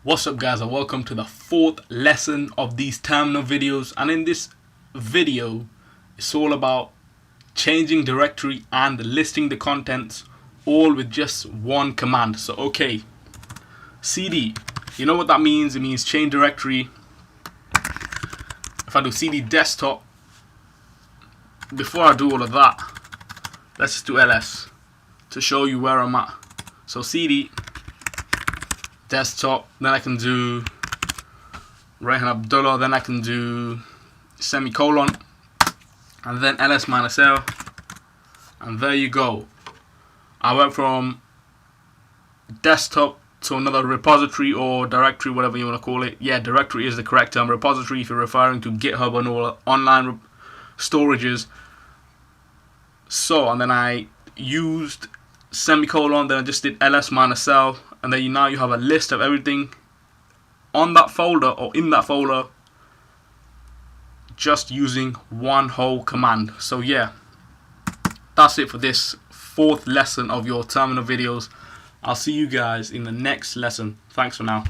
What's up guys, and welcome to the fourth lesson of these terminal videos. And in this video it's all about changing directory and listing the contents all with just one command. So okay, cd, you know what that means? It means change directory. If I do cd desktop, before I do all of that, let's just do ls to show you where I'm at. So cd desktop, then I can do Rayhan Abdullah, then I can do semicolon, and then ls-l, and there you go. I went from desktop to another repository or directory, whatever you want to call it. Yeah, directory is the correct term. Repository if you're referring to GitHub and all online storages. So, and then I used semicolon, then I just did ls-l, and then now you have a list of everything on that folder or in that folder just using one whole command. So yeah, that's it for this fourth lesson of your terminal videos. I'll see you guys in the next lesson. Thanks for now.